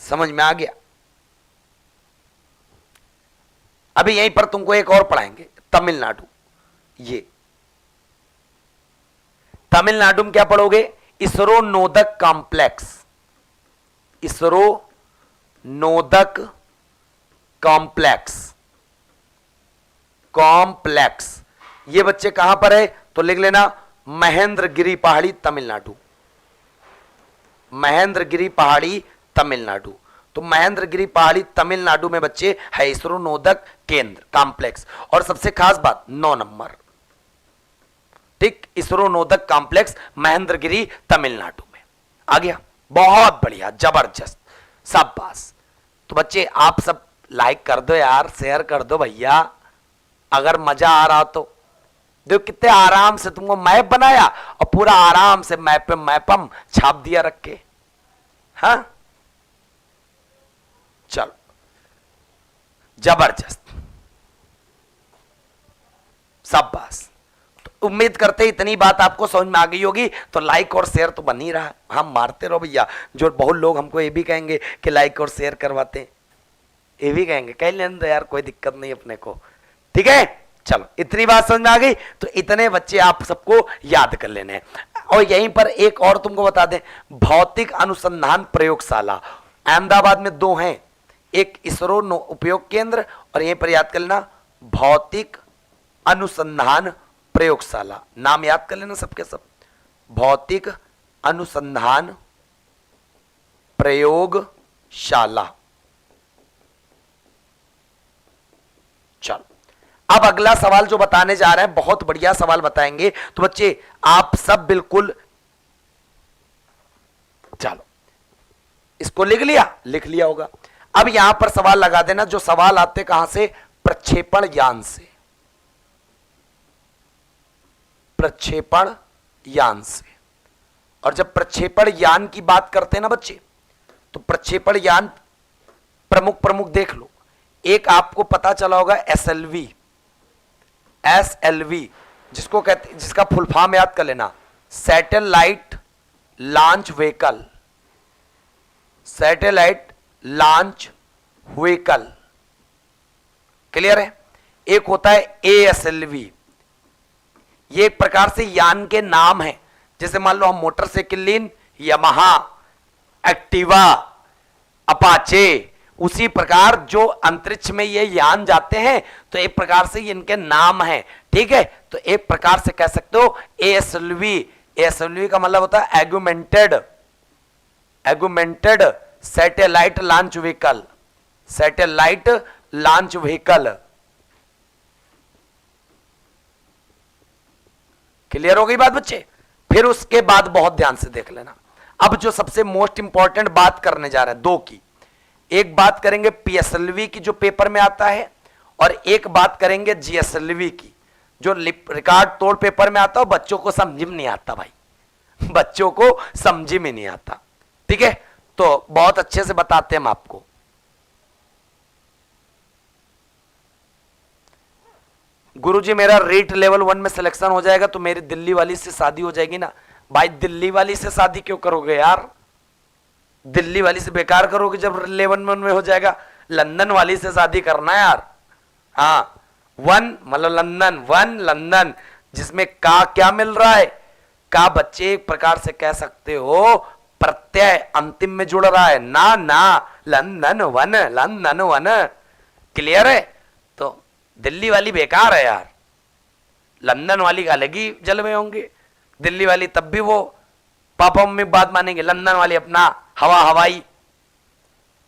समझ में आ गया? अभी यहीं पर तुमको एक और पढ़ाएंगे, तमिलनाडु। ये तमिलनाडु में क्या पढ़ोगे? इसरो नोदक कॉम्प्लेक्स, इसरो नोदक कॉम्प्लेक्स, कॉम्प्लेक्स। ये बच्चे कहां पर है? तो लिख लेना महेंद्रगिरी पहाड़ी, तमिलनाडु। महेंद्रगिरी पहाड़ी, तमिलनाडु। तो महेंद्रगिरी पहाड़ी तमिलनाडु में बच्चे है इसरो नोदक केंद्र कॉम्प्लेक्स। और सबसे खास बात 9 नंबर, ठीक, इसरो नोदक कॉम्प्लेक्स महेंद्रगिरी तमिलनाडु में। आ गया? बहुत बढ़िया, जबरदस्त, शाबाश। तो बच्चे आप सब लाइक कर दो यार, शेयर कर दो भैया, अगर मजा आ रहा तो। देखो कितने आराम से तुमको मैप बनाया और पूरा आराम से मैप पे मैपम छाप दिया रख के। हाँ चलो जबरदस्त, शाबाश। तो उम्मीद करते इतनी बात आपको समझ में आ गई होगी। तो लाइक और शेयर तो बन ही रहा है, हम मारते रहो भैया। जो बहुत लोग हमको ये भी कहेंगे कि लाइक और शेयर करवाते, ये भी कहेंगे, कह लेने दो यार, कोई दिक्कत नहीं अपने को, ठीक है। चलो इतनी बात समझ में आ गई। तो इतने बच्चे आप सबको याद कर लेने हैं। और यहीं पर एक और तुमको बता दें, भौतिक अनुसंधान प्रयोगशाला अहमदाबाद में 2 हैं, एक इसरो उपयोग केंद्र और यहीं पर याद कर लेना भौतिक अनुसंधान प्रयोगशाला। नाम याद कर लेना सबके सब, भौतिक अनुसंधान प्रयोगशाला। चलो अब अगला सवाल जो बताने जा रहे हैं, बहुत बढ़िया सवाल बताएंगे। तो बच्चे आप सब बिल्कुल, चलो इसको लिख लिया होगा। अब यहां पर सवाल लगा देना, जो सवाल आते कहां से, प्रक्षेपण यान से, प्रक्षेपण यान से। और जब प्रक्षेपण यान की बात करते हैं ना बच्चे, तो प्रक्षेपण यान प्रमुख देख लो। एक आपको पता चला होगा एसएलवी, जिसको कहते, जिसका फुल फॉर्म याद कर लेना, satellite launch vehicle, satellite launch vehicle, clear है। एक होता है एएसएलवी, ये एक प्रकार से यान के नाम है। जैसे मान लो हम मोटरसाइकिल लीन, यामाहा, एक्टिवा, अपाचे, उसी प्रकार जो अंतरिक्ष में ये यान जाते हैं तो एक प्रकार से ये इनके नाम है, ठीक है। तो एक प्रकार से कह सकते हो एएसएलवी। एएसएलवी का मतलब होता है augmented satellite launch vehicle, satellite launch vehicle. Clear हो गई बात बच्चे। फिर उसके बाद बहुत ध्यान से देख लेना, अब जो सबसे मोस्ट इंपॉर्टेंट बात करने जा रहे हैं 2 की, एक बात करेंगे पीएसएलवी की जो पेपर में आता है, और एक बात करेंगे जीएसएलवी की जो रिकॉर्ड तोड़ पेपर में आता है। बच्चों को समझ में नहीं आता भाई, बच्चों को समझ में नहीं आता, ठीक है। तो बहुत अच्छे से बताते हैं हम आपको। गुरुजी मेरा रीट लेवल 1 में सिलेक्शन हो जाएगा तो मेरी दिल्ली वाली से शादी हो जाएगी ना। भाई दिल्ली वाली से शादी क्यों करोगे यार, दिल्ली वाली से बेकार करोगे जब लेवल 1 में हो जाएगा। लंदन वाली से शादी करना है यार। हाँ 1 मतलब लंदन, 1 लंदन, जिसमें का क्या मिल रहा है, का बच्चे एक प्रकार से कह सकते हो प्रत्यय अंतिम में जुड़ रहा है, ना ना लंदन 1, लंदन 1, क्लियर है। तो दिल्ली वाली बेकार है यार, लंदन वाली का अलग ही जलवे होंगे, दिल्ली वाली तब भी वो पापा मम्मी बात मानेंगे, लंदन वाली अपना हवाई।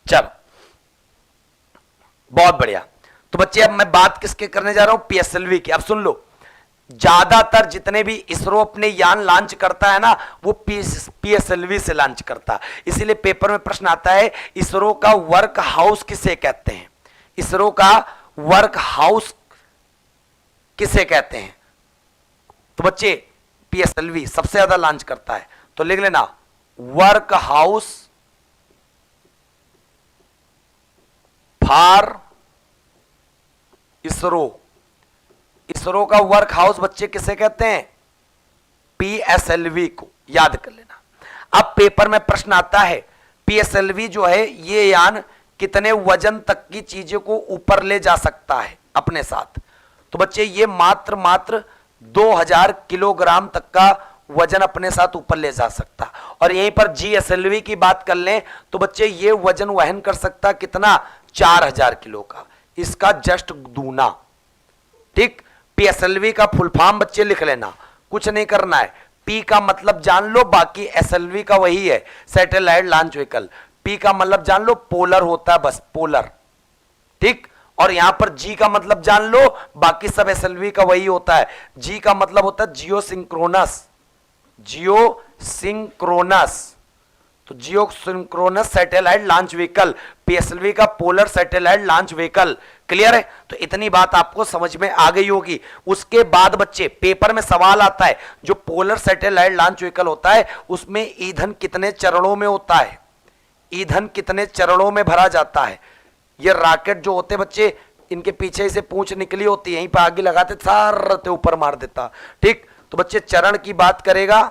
चलो बहुत बढ़िया। तो बच्चे अब मैं बात किसके करने जा रहा हूं, पीएसएलवी की। अब सुन लो, ज्यादातर जितने भी इसरो अपने यान लॉन्च करता है ना, वो पीएसएलवी से लॉन्च करता है। इसीलिए पेपर में प्रश्न आता है, इसरो का वर्क हाउस किसे कहते हैं, इसरो का वर्क हाउस किसे कहते हैं। तो बच्चे पीएसएलवी सबसे ज्यादा लॉन्च करता है, तो लिख लेना work house for ISRO. ISRO का वर्क हाउस बच्चे किसे कहते हैं, पीएसएलवी को, याद कर लेना। अब पेपर में प्रश्न आता है, पीएसएलवी जो है ये यान कितने वजन तक की चीजों को ऊपर ले जा सकता है अपने साथ। तो बच्चे ये मात्र 2000 किलोग्राम तक का वजन अपने साथ ऊपर ले जा सकता। और यहीं पर जीएसएलवी की बात कर लें तो बच्चे ये वजन वहन कर सकता कितना, 4000 किलो का, इसका जस्ट दूना, ठीक। पीएसएलवी का फुल फॉर्म बच्चे लिख लेना, कुछ नहीं करना है। पी का मतलब जान लो, बाकी एसएलवी का वही है, सैटेलाइट लॉन्च व्हीकल। पी का मतलब जान लो पोलर होता है, बस पोलर, ठीक। और यहां पर जी का मतलब जान लो, बाकी सब एसएलवी का वही होता है। जी का मतलब होता है जियो सिंक्रोनस, जियो सिंक्रोनस। तो geosynchronous satellite launch vehicle, PSLV का polar satellite launch vehicle, clear है? तो इतनी बात आपको समझ में आ गई होगी। उसके बाद बच्चे पेपर में सवाल आता है, जो पोलर सैटेलाइट लॉन्च व्हीकल होता है उसमें ईंधन कितने चरणों में होता है, ईंधन कितने चरणों में भरा जाता है। ये रॉकेट जो होते बच्चे, इनके पीछे से पूंछ निकली होती है, यहीं पर आगे लगाते सारे ऊपर मार देता। ठीक, तो बच्चे चरण की बात करेगा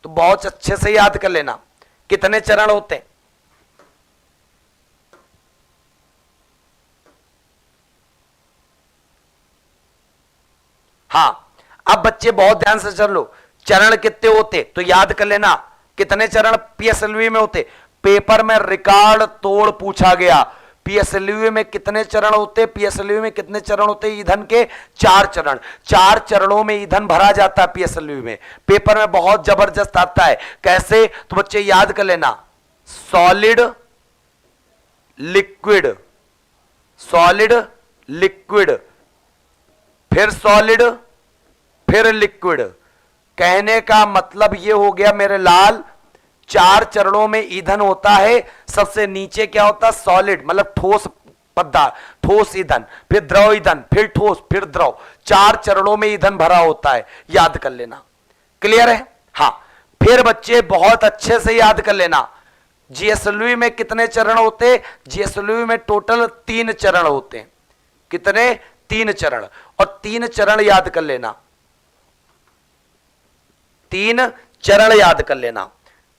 तो बहुत अच्छे से याद कर लेना कितने चरण होते हैं। हाँ, अब बच्चे बहुत ध्यान से चल लो, चरण कितने होते तो याद कर लेना कितने चरण पीएसएलवी में होते। पेपर में रिकॉर्ड तोड़ पूछा गया, पीएसएलवी में कितने चरण होते, पीएसएलवी में कितने चरण होते ईंधन के, 4 चरण। 4 चरणों में ईंधन भरा जाता है पीएसएलवी में। पेपर में बहुत जबरदस्त आता है, कैसे तो बच्चे याद कर लेना, सॉलिड लिक्विड, सॉलिड लिक्विड, फिर सॉलिड, फिर लिक्विड। कहने का मतलब यह हो गया मेरे लाल, 4 चरणों में ईंधन होता है। सबसे नीचे क्या होता है, सॉलिड मतलब ठोस पदार्थ, ठोस ईंधन, फिर द्रव ईंधन, फिर ठोस, फिर द्रव। 4 चरणों में ईंधन भरा होता है, याद कर लेना। क्लियर है? हाँ, फिर बच्चे बहुत अच्छे से याद कर लेना, जीएसएलवी में कितने चरण होते। जीएसएलवी में टोटल 3 चरण होते हैं। कितने? 3 चरण। और 3 चरण याद कर लेना, 3 चरण याद कर लेना।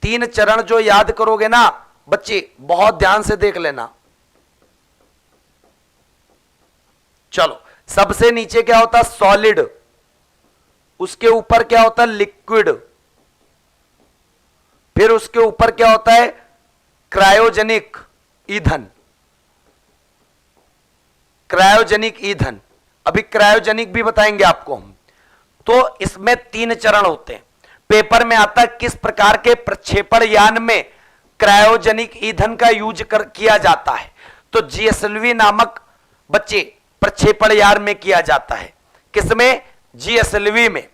3 चरण जो याद करोगे ना बच्चे, बहुत ध्यान से देख लेना। चलो, सबसे नीचे क्या होता है, सॉलिड, उसके ऊपर क्या होता है, लिक्विड, फिर उसके ऊपर क्या होता है, क्रायोजेनिक ईंधन, क्रायोजेनिक ईंधन। अभी क्रायोजेनिक भी बताएंगे आपको हम। तो इसमें 3 चरण होते हैं। पेपर में आता है किस प्रकार के प्रक्षेपण यान में क्रायोजेनिक ईंधन का यूज किया जाता है। तो जीएसएलवी नामक बच्चे प्रक्षेपण यान में किया जाता है। किसमें? जीएसएलवी में।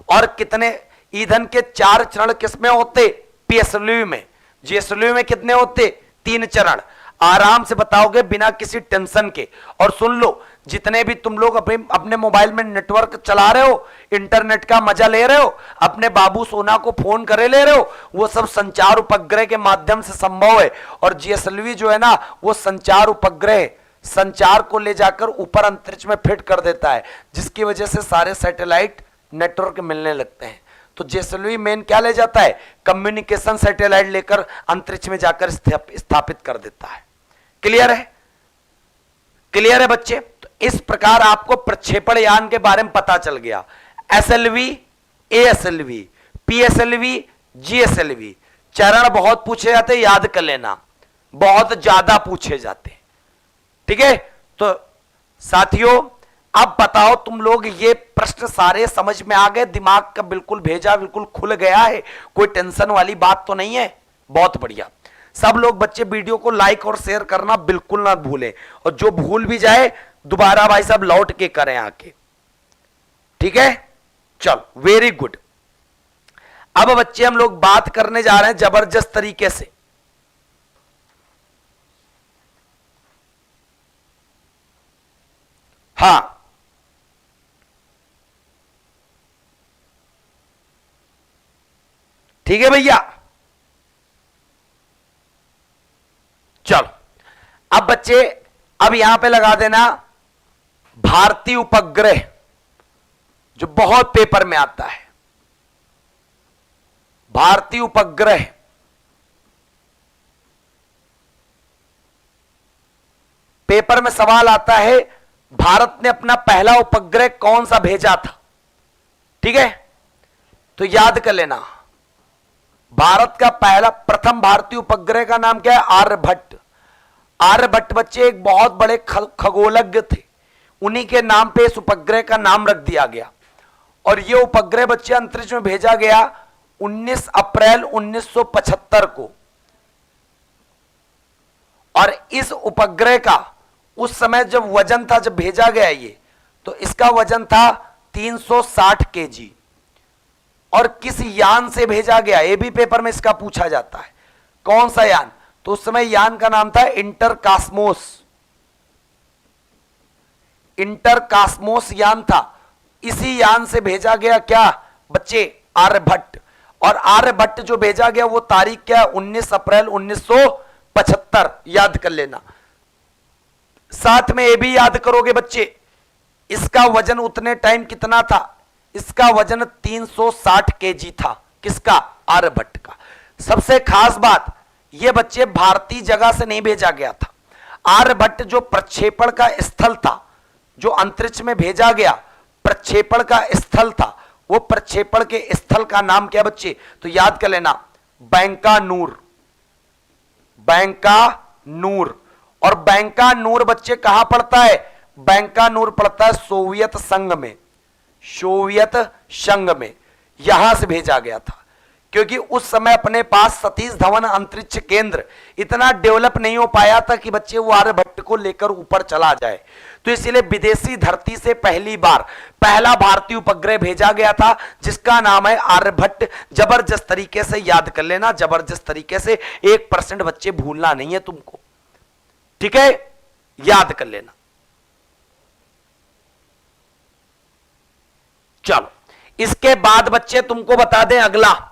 और कितने ईंधन के 4 चरण किसमें होते, पीएसएलवी में। जीएसएलवी में कितने होते, 3 चरण। आराम से बताओगे बिना किसी टेंशन के। और सुन लो, जितने भी तुम लोग अपने मोबाइल में नेटवर्क चला रहे हो, इंटरनेट का मजा ले रहे हो, अपने बाबू सोना को फोन करे ले रहे हो, वो सब संचार उपग्रह के माध्यम से संभव है। और जीएसएलवी जो है ना, वो संचार उपग्रह, संचार को ले जाकर ऊपर अंतरिक्ष में फिट कर देता है, जिसकी वजह से सारे सैटेलाइट नेटवर्क मिलने लगते हैं। तो जीएसएलवी मेन क्या ले जाता है, कम्युनिकेशन सैटेलाइट लेकर अंतरिक्ष में जाकर स्थापित कर देता है। क्लियर है? क्लियर है बच्चे? तो इस प्रकार आपको प्रक्षेपण यान के बारे में पता चल गया। SLV, ASLV, PSLV, GSLV. चरण बहुत पूछे जाते, याद कर लेना, बहुत ज्यादा पूछे जाते। ठीक है? तो साथियों, अब बताओ तुम लोग, ये प्रश्न सारे समझ में आ गए, दिमाग का बिल्कुल भेजा बिल्कुल खुल गया है, कोई टेंशन वाली बात तो नहीं है? बहुत बढ़िया। सब लोग बच्चे वीडियो को लाइक और शेयर करना बिल्कुल ना भूलें, और जो भूल भी जाए दोबारा भाई साहब लौट के करें आके। ठीक है? चलो, वेरी गुड। अब बच्चे हम लोग बात करने जा रहे हैं जबरदस्त तरीके से। हाँ, ठीक है भैया। चलो, अब बच्चे, अब यहां पे लगा देना भारतीय उपग्रह, जो बहुत पेपर में आता है। भारतीय उपग्रह, पेपर में सवाल आता है, भारत ने अपना पहला उपग्रह कौन सा भेजा था। ठीक है? तो याद कर लेना, भारत का पहला प्रथम भारतीय उपग्रह का नाम क्या है, आर्यभट्ट। आर्यभट्ट बच्चे एक बहुत बड़े खगोलज्ञ थे, उन्हीं के नाम पे इस उपग्रह का नाम रख दिया गया। और यह उपग्रह बच्चे अंतरिक्ष में भेजा गया 19 अप्रैल 1975 को। और इस उपग्रह का उस समय जब वजन था, जब भेजा गया ये, तो इसका वजन था 360 केजी। और किस यान से भेजा गया, ये भी पेपर में इसका पूछा जाता है। कौन सा यान? तो उस समय यान का नाम था इंटरकास्मोस। इंटरकास्मोस यान था। इसी यान से भेजा गया क्या बच्चे, आर्यभट्ट। और आर्यभट्ट जो भेजा गया वो तारीख क्या है, 19 अप्रैल 1975, याद कर लेना। साथ में ये भी याद करोगे बच्चे, इसका वजन उतने टाइम कितना था, इसका वजन 360 केजी था। किसका, आर्यभट्ट का। सबसे खास बात ये बच्चे भारतीय जगह से नहीं भेजा गया था। आर्यभट्ट जो प्रक्षेपण का स्थल था, जो अंतरिक्ष में भेजा गया प्रक्षेपण का स्थल था, वो प्रक्षेपण के स्थल का नाम क्या बच्चे, तो याद कर लेना, बैंकानूर। बैंकानूर। और बैंकानूर बच्चे कहां पड़ता है, बैंकानूर पड़ता है सोवियत संघ में। सोवियत संघ में यहां से भेजा गया था, क्योंकि उस समय अपने पास सतीश धवन अंतरिक्ष केंद्र इतना डेवलप नहीं हो पाया था कि बच्चे वो आर्यभट्ट को लेकर ऊपर चला जाए। तो इसलिए विदेशी धरती से पहली बार पहला भारतीय उपग्रह भेजा गया था, जिसका नाम है आर्यभट्ट। जबरदस्त तरीके से याद कर लेना, जबरदस्त तरीके से, 1% बच्चे भूलना नहीं है तुमको, ठीक है, याद कर लेना। चलो, इसके बाद बच्चे तुमको बता दें अगला,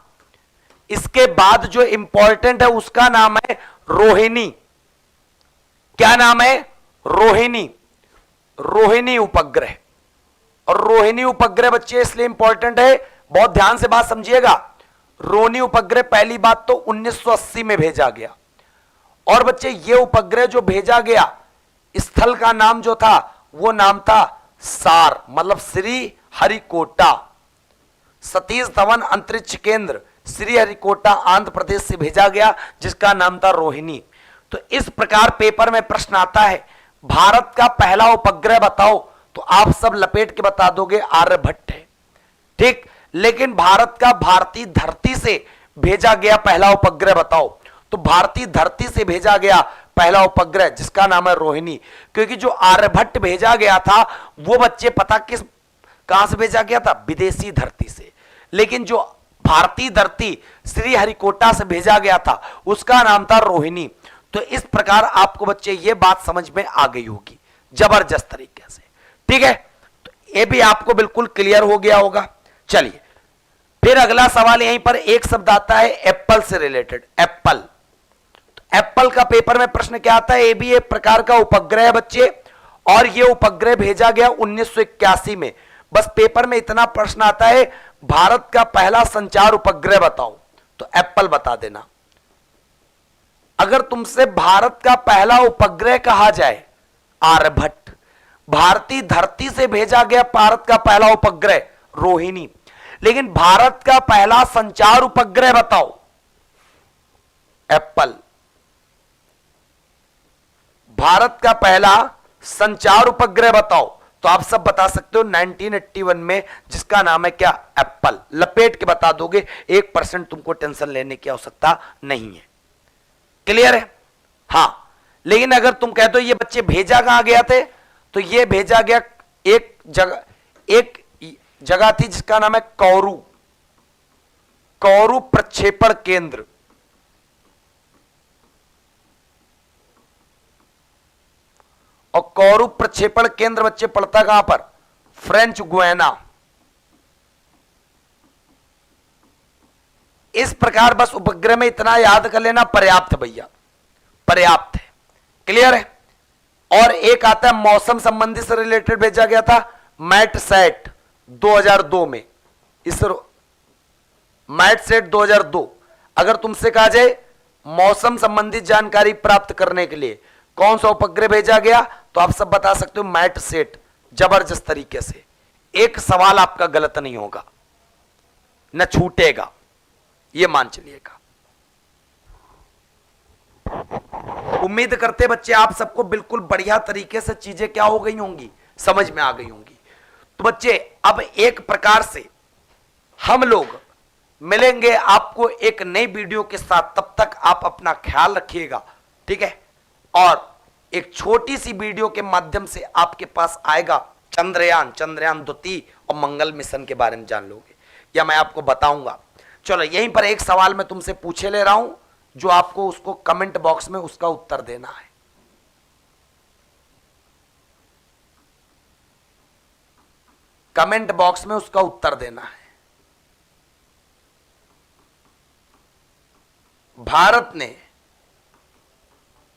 इसके बाद जो इंपॉर्टेंट है उसका नाम है रोहिणी। क्या नाम है, रोहिणी। रोहिणी उपग्रह। और रोहिणी उपग्रह बच्चे इसलिए इंपॉर्टेंट है, बहुत ध्यान से बात समझिएगा। रोहिणी उपग्रह पहली बात तो 1980 में भेजा गया। और बच्चे ये उपग्रह जो भेजा गया, स्थल का नाम जो था वो नाम था सार, मतलब श्री हरिकोटा। सतीश धवन अंतरिक्ष केंद्र श्री हरिकोटा आंध्र प्रदेश से भेजा गया, जिसका नाम था रोहिणी। तो इस प्रकार पेपर में प्रश्न आता है, भारत का पहला उपग्रह बताओ, तो आप सब लपेट के बता दोगे आर्यभट्ट है, ठीक। लेकिन भारत का भारतीय धरती से भेजा गया पहला उपग्रह बताओ, तो भारतीय धरती से भेजा गया पहला उपग्रह जिसका नाम है रोहिणी। क्योंकि जो आर्यभट्ट भेजा गया था वो बच्चे पता किस कहां से भेजा गया था, विदेशी धरती से। लेकिन जो भारतीय धरती श्री हरिकोटा से भेजा गया था उसका नाम था रोहिणी। तो इस प्रकार आपको बच्चे ये बात समझ में आ गई होगी जबरदस्त तरीके से, ठीक है। तो ये भी आपको बिल्कुल क्लियर हो गया होगा। चलिए फिर अगला सवाल, यहीं पर एक शब्द आता है एप्पल से रिलेटेड, एप्पल। तो एप्पल का पेपर में प्रश्न क्या आता है, ये भी एक प्रकार का उपग्रह है बच्चे, और ये उपग्रह भेजा गया 1981 में। बस पेपर में इतना प्रश्न आता है, भारत का पहला संचार उपग्रह बताओ, तो एप्पल बता देना। अगर तुमसे भारत का पहला उपग्रह कहा जाए आर्यभट्ट, भारतीय धरती से भेजा गया भारत का पहला उपग्रह रोहिणी, लेकिन भारत का पहला संचार उपग्रह बताओ, एप्पल। भारत का पहला संचार उपग्रह बताओ, तो आप सब बता सकते हो 1981 में, जिसका नाम है क्या, एप्पल। लपेट के बता दोगे, 1% तुमको टेंशन लेने की आवश्यकता नहीं है। क्लियर है, हां। लेकिन अगर तुम कहते हो ये बच्चे भेजा कहां गया थे, तो ये भेजा गया एक जगह थी जिसका नाम है कौरू, कौरू प्रक्षेपण केंद्र। और कौरू प्रक्षेपण केंद्र बच्चे पड़ता कहां पर, फ्रेंच गुयाना। इस प्रकार बस उपग्रह में इतना याद कर लेना, पर्याप्त भैया, पर्याप्त है। क्लियर है। और एक आता है मौसम संबंधी से रिलेटेड भेजा गया था, मैटसैट 2002 में, इसरो मैटसैट 2002। अगर तुमसे कहा जाए मौसम संबंधी जानकारी प्राप्त करने के लिए कौन सा उपग्रह भेजा गया, तो आप सब बता सकते हो मैटसैट। जबरदस्त तरीके से, एक सवाल आपका गलत नहीं होगा, न छूटेगा, ये मान चलिएगा। उम्मीद करते बच्चे आप सबको बिल्कुल बढ़िया तरीके से चीजें क्या हो गई होंगी, समझ में आ गई होंगी। तो बच्चे अब एक प्रकार से हम लोग मिलेंगे आपको एक नई वीडियो के साथ, तब तक आप अपना ख्याल रखिएगा, ठीक है। और एक छोटी सी वीडियो के माध्यम से आपके पास आएगा चंद्रयान 2 और मंगल मिशन के बारे में जान लोगे, या मैं आपको बताऊंगा। चलो यहीं पर एक सवाल मैं तुमसे पूछे ले रहा हूं, जो आपको उसको कमेंट बॉक्स में उसका उत्तर देना है। कमेंट बॉक्स में उसका उत्तर देना है। भारत ने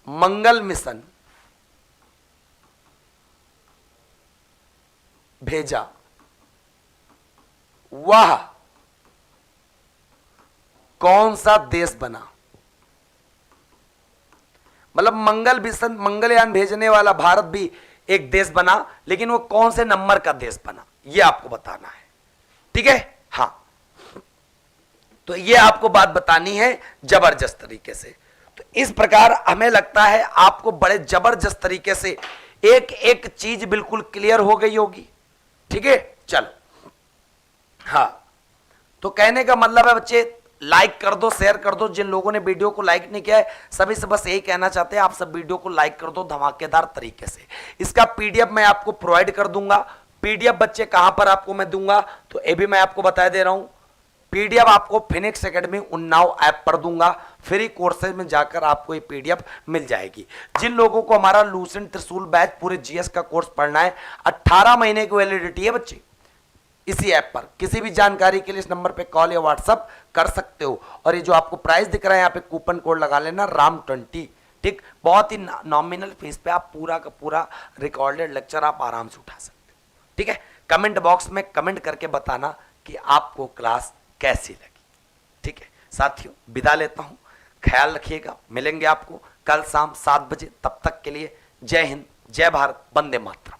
मंगल मिशन भेजा, वह कौन सा देश बना? मतलब मंगल मिशन, मंगलयान भेजने वाला भारत भी एक देश बना, लेकिन वो कौन से नंबर का देश बना, ये आपको बताना है। ठीक है, हाँ, तो ये आपको बात बतानी है जबरदस्त तरीके से। तो इस प्रकार हमें लगता है आपको बड़े जबरदस्त तरीके से एक एक चीज बिल्कुल क्लियर हो गई होगी। ठीक है, चलो, हाँ, तो कहने का मतलब है बच्चे, लाइक कर दो, शेयर कर दो। जिन लोगों ने वीडियो को लाइक नहीं किया है, सभी से बस यही कहना चाहते हैं, आप सब वीडियो को लाइक कर दो धमाकेदार तरीके से। इसका पीडीएफ मैं आपको प्रोवाइड कर दूंगा। पीडीएफ बच्चे कहां पर आपको मैं दूंगा, तो ये भी मैं आपको बता दे रहा हूं। पीडीएफ आपको फिनिक्स एकेडमी उन्नाव ऐप पर दूंगा। फ्री कोर्सेज में जाकर आपको ये पीडीएफ मिल जाएगी। जिन लोगों को हमारा लूसेंट त्रिशूल बैच पूरे जीएस का कोर्स पढ़ना है, 18 महीने की वैलिडिटी है बच्चे। इसी ऐप पर किसी भी जानकारी के लिए इस नंबर पे कॉल या व्हाट्सअप कर सकते हो। और ये जो आपको प्राइस दिख रहा है, यहाँ पे कूपन कोड लगा लेना RAM20। ठीक, बहुत ही नॉमिनल फीस पे आप पूरा का पूरा रिकॉर्डेड लेक्चर आप आराम से उठा सकते हो। ठीक है, कमेंट बॉक्स में कमेंट करके बताना कि आपको क्लास कैसी लगी। ठीक है साथियों, विदा लेता हूं, ख्याल रखिएगा। मिलेंगे आपको कल शाम 7 बजे। तब तक के लिए जय हिंद, जय भारत, वंदे मातरम।